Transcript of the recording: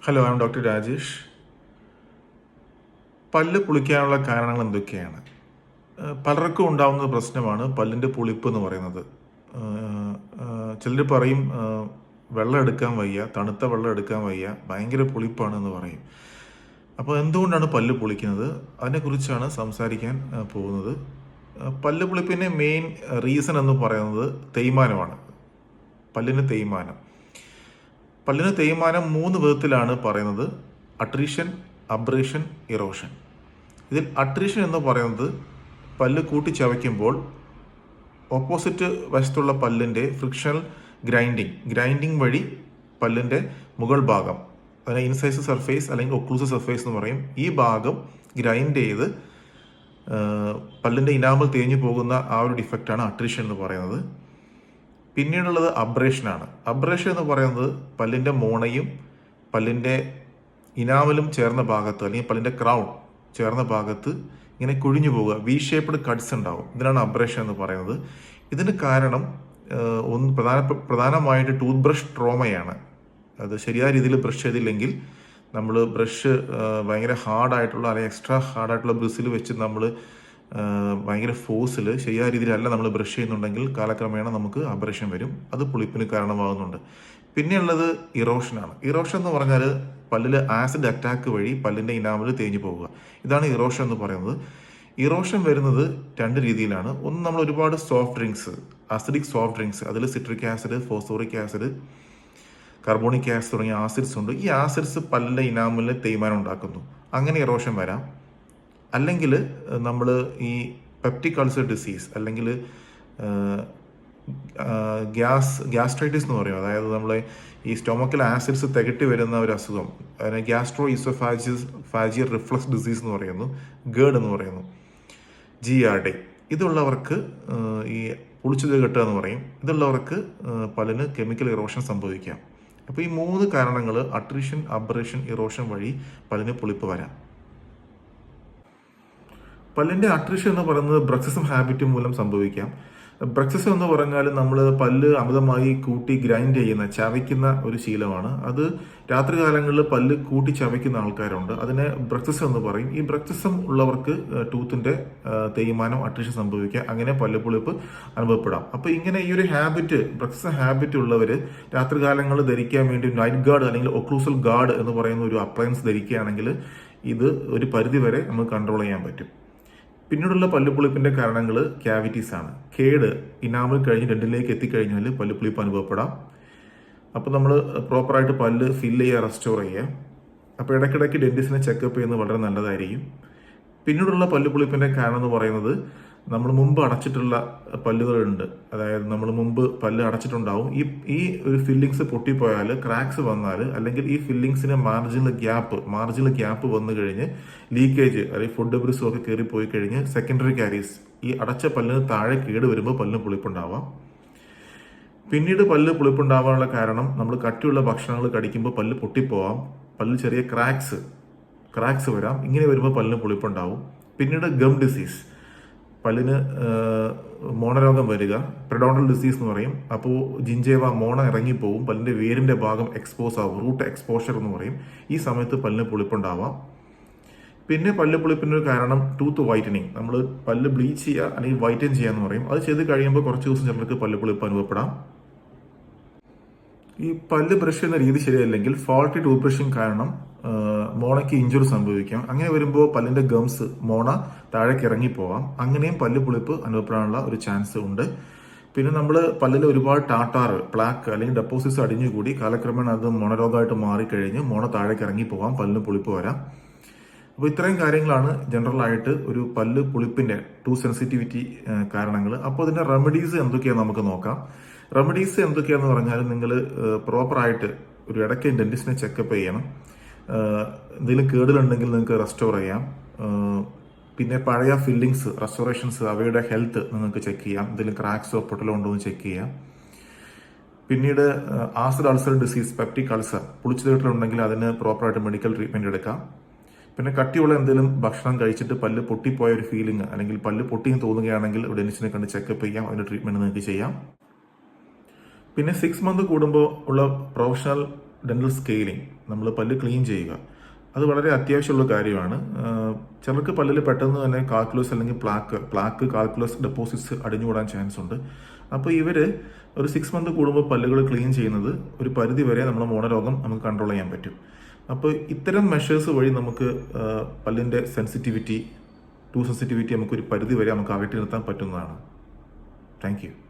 Hello, I M doctor Rajesh. പല്ല് പുളിക്കാനുള്ള കാരണങ്ങൾ എന്തൊക്കെയാണ്? പലർക്കും ഉണ്ടാവുന്ന പ്രശ്നമാണ് പല്ലിൻ്റെ പുളിപ്പ് എന്ന് പറയുന്നത്. ചിലർ പറയും വെള്ളം എടുക്കാൻ വയ്യ, തണുത്ത വെള്ളം എടുക്കാൻ വയ്യ, ഭയങ്കര പുളിപ്പാണെന്ന് പറയും. അപ്പോൾ എന്തുകൊണ്ടാണ് പല്ല് പുളിക്കുന്നത്? അതിനെക്കുറിച്ചാണ് സംസാരിക്കാൻ പോകുന്നത്. പല്ല് പുളിപ്പിൻ്റെ മെയിൻ റീസൺ എന്ന് പറയുന്നത് തേയ്മാനമാണ്. പല്ലിന് തേയ്മാനം 3 വിധത്തിലാണ് പറയുന്നത്: അട്രീഷൻ, അബ്രേഷൻ, ഇറോഷൻ. ഇതിൽ അട്രീഷൻ എന്ന് പറയുന്നത് പല്ല് കൂട്ടി ചവയ്ക്കുമ്പോൾ ഓപ്പോസിറ്റ് വശത്തുള്ള പല്ലിൻ്റെ ഫ്രിക്ഷണൽ ഗ്രൈൻഡിങ് വഴി പല്ലിൻ്റെ മുകൾ ഭാഗം, അതിനെ ഇൻസൈസ് സർഫേസ് അല്ലെങ്കിൽ ഒക്ലൂസീവ് സർഫേസ് എന്ന് പറയും, ഈ ഭാഗം ഗ്രൈൻഡ് ചെയ്ത് പല്ലിൻ്റെ ഇനാമൽ തേഞ്ഞു പോകുന്ന ആ ഒരു ഡിഫക്റ്റാണ് അട്രീഷൻ എന്ന് പറയുന്നത്. പിന്നീടുള്ളത് അബ്രേഷനാണ്. അബ്രേഷൻ എന്ന് പറയുന്നത് പല്ലിൻ്റെ മോണയും പല്ലിൻ്റെ ഇനാമലും ചേർന്ന ഭാഗത്ത്, അല്ലെങ്കിൽ പല്ലിൻ്റെ ക്രൗൺ ചേർന്ന ഭാഗത്ത് ഇങ്ങനെ കുഴിഞ്ഞു പോവുക, വി ഷേപ്ഡ് കട്ട്സ് ഉണ്ടാവും. ഇതിനാണ് അബ്രേഷൻ എന്ന് പറയുന്നത്. ഇതിന് കാരണം പ്രധാനമായിട്ട് ടൂത്ത് ബ്രഷ് ട്രോമയാണ്. അത് ശരിയായ രീതിയിൽ ബ്രഷ് ചെയ്തില്ലെങ്കിൽ, നമ്മൾ ബ്രഷ് ഭയങ്കര ഹാർഡായിട്ടുള്ള അല്ലെങ്കിൽ എക്സ്ട്രാ ഹാർഡായിട്ടുള്ള ബ്രസ്സിൽ വെച്ച് നമ്മൾ ഭയങ്കര ഫോഴ്സിൽ ശരിയായ രീതിയിലല്ല നമ്മൾ ബ്രഷ് ചെയ്യുന്നുണ്ടെങ്കിൽ കാലക്രമേണ നമുക്ക് അബ്രേഷൻ വരും. അത് പുളിപ്പിന് കാരണമാകുന്നുണ്ട്. പിന്നെയുള്ളത് ഇറോഷനാണ്. ഇറോഷൻ എന്ന് പറഞ്ഞാൽ പല്ലിൽ ആസിഡ് അറ്റാക്ക് വഴി പല്ലിൻ്റെ ഇനാമൽ തേഞ്ഞു പോവുക. ഇതാണ് ഇറോഷൻ എന്ന് പറയുന്നത്. ഇറോഷൻ വരുന്നത് 2 രീതിയിലാണ്. ഒന്ന്, നമ്മൾ ഒരുപാട് soft drinks, acidic soft drinks, അതിൽ citric acid, phosphoric acid, carbonic acid തുടങ്ങിയ ആസിഡ്സ് ഉണ്ട്. ഈ ആസിഡ്സ് പല്ലിൻ്റെ ഇനാമലിൽ തേയ്മാനം ഉണ്ടാക്കുന്നു. അങ്ങനെ ഇറോഷൻ വരാം. അല്ലെങ്കിൽ നമ്മൾ ഈ പെപ്റ്റിക് അൾസർ ഡിസീസ് അല്ലെങ്കിൽ ഗ്യാസ്ട്രൈറ്റിസ് എന്ന് പറയും, അതായത് നമ്മളെ ഈ സ്റ്റൊമക്കിൽ ആസിഡ്സ് തികട്ടി വരുന്ന ഒരു അസുഖം, അതിനെ ഗ്യാസ്ട്രോ ഈസോഫാജിയൽ റിഫ്ലക്സ് ഡിസീസ് എന്ന് പറയുന്നു, ഗേർഡ് എന്ന് പറയുന്നു, GERD. ഇതുള്ളവർക്ക് ഈ പുളിച്ചത് കെട്ടുക എന്ന് പറയും. ഇതുള്ളവർക്ക് പല്ലിന് കെമിക്കൽ ഇറോഷൻ സംഭവിക്കാം. അപ്പോൾ ഈ 3 കാരണങ്ങൾ, അട്രീഷൻ, അബ്രേഷൻ, ഇറോഷൻ വഴി പല്ലിന് പുളിപ്പ് വരാം. പല്ലിൻ്റെ അട്രീഷൻ എന്ന് പറയുന്നത് ബ്രക്സിസം ഹാബിറ്റ് മൂലം സംഭവിക്കാം. ബ്രക്സിസം എന്ന് പറഞ്ഞാൽ നമ്മൾ പല്ല് അമിതമായി കൂട്ടി ഗ്രൈൻഡ് ചെയ്യുന്ന, ചവയ്ക്കുന്ന ഒരു ശീലമാണ്. അത് രാത്രികാലങ്ങളിൽ പല്ല് കൂട്ടി ചവയ്ക്കുന്ന ആൾക്കാരുണ്ട്. അതിനെ ബ്രക്സിസം എന്ന് പറയും. ഈ ബ്രക്സിസം ഉള്ളവർക്ക് ടൂത്തിൻ്റെ തേയ്മാനം, അട്രീഷൻ സംഭവിക്കാം. അങ്ങനെ പല്ലുപുളിപ്പ് അനുഭവപ്പെടാം. അപ്പോൾ ഇങ്ങനെ ഈ ഒരു ഹാബിറ്റ്, ബ്രക്സിസം ഹാബിറ്റ് ഉള്ളവർ രാത്രികാലങ്ങളിൽ ധരിക്കാൻ വേണ്ടി നൈറ്റ് ഗാർഡ് അല്ലെങ്കിൽ ഒക്ലൂസൽ ഗാർഡ് എന്ന് പറയുന്ന ഒരു അപ്ലയൻസ് ധരിക്കുകയാണെങ്കിൽ ഇത് ഒരു പരിധിവരെ നമുക്ക് കൺട്രോൾ ചെയ്യാൻ പറ്റും. പിന്നീടുള്ള പല്ലുപുളിപ്പിന്റെ കാരണങ്ങൾ ക്യാവിറ്റീസ് ആണ്. കേട് ഇനാമൽ കഴിഞ്ഞ് ഡെന്റിലേക്ക് എത്തിക്കഴിഞ്ഞാൽ പല്ലുപുളിപ്പ് അനുഭവപ്പെടാം. അപ്പോൾ നമ്മൾ പ്രോപ്പറായിട്ട് പല്ല് ഫില്ല് ചെയ്യുക, റെസ്റ്റോർ ചെയ്യുക. അപ്പോൾ ഇടയ്ക്കിടയ്ക്ക് ഡെന്റിസ്റ്റിനെ ചെക്കപ്പ് ചെയ്യുന്നത് വളരെ നല്ലതായിരിക്കും. പിന്നീടുള്ള പല്ലുപുളിപ്പിന്റെ കാരണം എന്ന് പറയുന്നത് നമ്മൾ മുമ്പ് അടച്ചിട്ടുള്ള പല്ലുകളുണ്ട്. അതായത് നമ്മൾ മുമ്പ് പല്ല് അടച്ചിട്ടുണ്ടാവും. ഈ ഒരു ഫില്ലിങ്സ് പൊട്ടിപ്പോയാൽ, ക്രാക്സ് വന്നാൽ, അല്ലെങ്കിൽ ഈ ഫില്ലിങ്സിന് മാർജിനൽ ഗ്യാപ്പ് വന്നു കഴിഞ്ഞ് ലീക്കേജ് അല്ലെങ്കിൽ ഫുഡ് ബ്രിസും ഒക്കെ കയറിപ്പോയി കഴിഞ്ഞ് സെക്കൻഡറി കാരീസ്, ഈ അടച്ച പല്ലിന് താഴെ കേട് വരുമ്പോൾ പല്ലിന് പുളിപ്പുണ്ടാവാം. പിന്നീട് പല്ല് പുളിപ്പുണ്ടാവാനുള്ള കാരണം നമ്മൾ കട്ടിയുള്ള ഭക്ഷണങ്ങൾ കടിക്കുമ്പോൾ പല്ല് പൊട്ടിപ്പോവാം, പല്ല് ചെറിയ ക്രാക്സ് വരാം. ഇങ്ങനെ വരുമ്പോൾ പല്ലിന് പുളിപ്പുണ്ടാവും. പിന്നീട് ഗം ഡിസീസ്, പല്ലിന് മോണരോഗം വരിക, പെഡോണ്ടൽ ഡിസീസ് എന്ന് പറയും. അപ്പോൾ ജിഞ്ചേവ, മോണ ഇറങ്ങിപ്പോവും, പല്ലിൻ്റെ വേരിൻ്റെ ഭാഗം എക്സ്പോസ് ആവും, റൂട്ട് എക്സ്പോഷർ എന്ന് പറയും. ഈ സമയത്ത് പല്ലിന് പുളിപ്പുണ്ടാവാം. പിന്നെ പല്ലുപുളിപ്പിൻ്റെ ഒരു കാരണം ടൂത്ത് വൈറ്റനിങ്, നമ്മൾ പല്ല് ബ്ലീച്ച് ചെയ്യുക അല്ലെങ്കിൽ വൈറ്റൻ ചെയ്യുക എന്ന് പറയും. അത് ചെയ്ത് കഴിയുമ്പോൾ കുറച്ച് ദിവസം ചിലർക്ക് പല്ലുപുളിപ്പ് അനുഭവപ്പെടാം. ഈ പല്ല് ബ്രഷ് ചെയ്യുന്ന രീതി ശരിയല്ലെങ്കിൽ ഫോൾട്ടി ടൂത്ത് ബ്രഷിംഗ് കാരണം മോണയ്ക്ക് ഇഞ്ചുറി സംഭവിക്കാം. അങ്ങനെ വരുമ്പോൾ പല്ലിന്റെ ഗംസ്, മോണ താഴേക്ക് ഇറങ്ങിപ്പോവാം. അങ്ങനെയും പല്ലുപുളിപ്പ് അനുഭവപ്പെടാനുള്ള ഒരു ചാൻസ് ഉണ്ട്. പിന്നെ നമ്മൾ പല്ലിൽ ഒരുപാട് ടാട്ടാറ്, പ്ലാക്ക് അല്ലെങ്കിൽ ഡെപ്പോസിറ്റ്സ് അടിഞ്ഞുകൂടി കാലക്രമേണ അത് മോണരോഗമായിട്ട് മാറിക്കഴിഞ്ഞ് മോണ താഴേക്ക് ഇറങ്ങിപ്പോവാം, പല്ലിന് പുളിപ്പ് വരാം. അപ്പോൾ ഇത്രയും കാര്യങ്ങളാണ് ജനറലായിട്ട് ഒരു പല്ല് പുളിപ്പിന്റെ ടൂത്ത് സെൻസിറ്റിവിറ്റി കാരണങ്ങൾ. അപ്പോൾ ഇതിന്റെ റെമഡീസ് എന്തൊക്കെയാണെന്ന് നമുക്ക് നോക്കാം. റെമഡീസ് എന്തൊക്കെയാണെന്ന് പറഞ്ഞാൽ, നിങ്ങൾ പ്രോപ്പറായിട്ട് ഒരു ഇടയ്ക്ക് ഡെന്റിസ്റ്റിനെ ചെക്കപ്പ് ചെയ്യണം. എന്തെങ്കിലും കേടുകളുണ്ടെങ്കിൽ നിങ്ങൾക്ക് റെസ്റ്റോർ ചെയ്യാം. പിന്നെ പഴയ ഫില്ലിങ്സ്, റെസ്റ്റോറേഷൻസ്, അവയുടെ ഹെൽത്ത് നിങ്ങൾക്ക് ചെക്ക് ചെയ്യാം. എന്തെങ്കിലും ക്രാക്സോ പൊട്ടലോ ഉണ്ടോ എന്ന് ചെക്ക് ചെയ്യാം. പിന്നീട് acid ulcer disease, peptic ulcer, പുളിച്ചുതീട്ടലുണ്ടെങ്കിൽ അതിന് പ്രോപ്പറായിട്ട് മെഡിക്കൽ ട്രീറ്റ്മെന്റ് എടുക്കാം. പിന്നെ കട്ടിയുള്ള എന്തെങ്കിലും ഭക്ഷണം കഴിച്ചിട്ട് പല്ല് പൊട്ടിപ്പോയ ഒരു ഫീലിംഗ് അല്ലെങ്കിൽ പല്ല് പൊട്ടിയെന്ന് തോന്നുകയാണെങ്കിൽ ഡെന്റിസ്റ്റിനെ കണ്ട് ചെക്കപ്പ് ചെയ്യാം. അതിന്റെ ട്രീറ്റ്മെന്റ് നിങ്ങൾക്ക് ചെയ്യാം. പിന്നെ 6 മന്ത് കൂടുമ്പോൾ ഉള്ള പ്രൊഫഷണൽ ഡെന്റൽ സ്കെയിലിംഗ്, നമ്മൾ പല്ല് ക്ലീൻ ചെയ്യുക, അത് വളരെ അത്യാവശ്യമുള്ള കാര്യമാണ്. ചിലർക്ക് പല്ലിൽ പെട്ടെന്ന് തന്നെ കാൽക്കുലസ് അല്ലെങ്കിൽ പ്ലാക്ക് കാൽക്കുലസ് ഡെപ്പോസിറ്റ്സ് അടിഞ്ഞുകൂടാൻ ചാൻസ് ഉണ്ട്. അപ്പോൾ ഇവർ ഒരു 6 മന്ത് കൂടുമ്പോൾ പല്ലുകൾ ക്ലീൻ ചെയ്യുന്നത് ഒരു പരിധി വരെ നമ്മുടെ മോണരോഗം നമുക്ക് കൺട്രോൾ ചെയ്യാൻ പറ്റും. അപ്പോൾ ഇത്തരം മെഷേഴ്സ് വഴി നമുക്ക് പല്ലിൻ്റെ സെൻസിറ്റിവിറ്റി നമുക്കൊരു പരിധി വരെ നമുക്ക് അകറ്റി നിർത്താൻ പറ്റുന്നതാണ്. Thank you.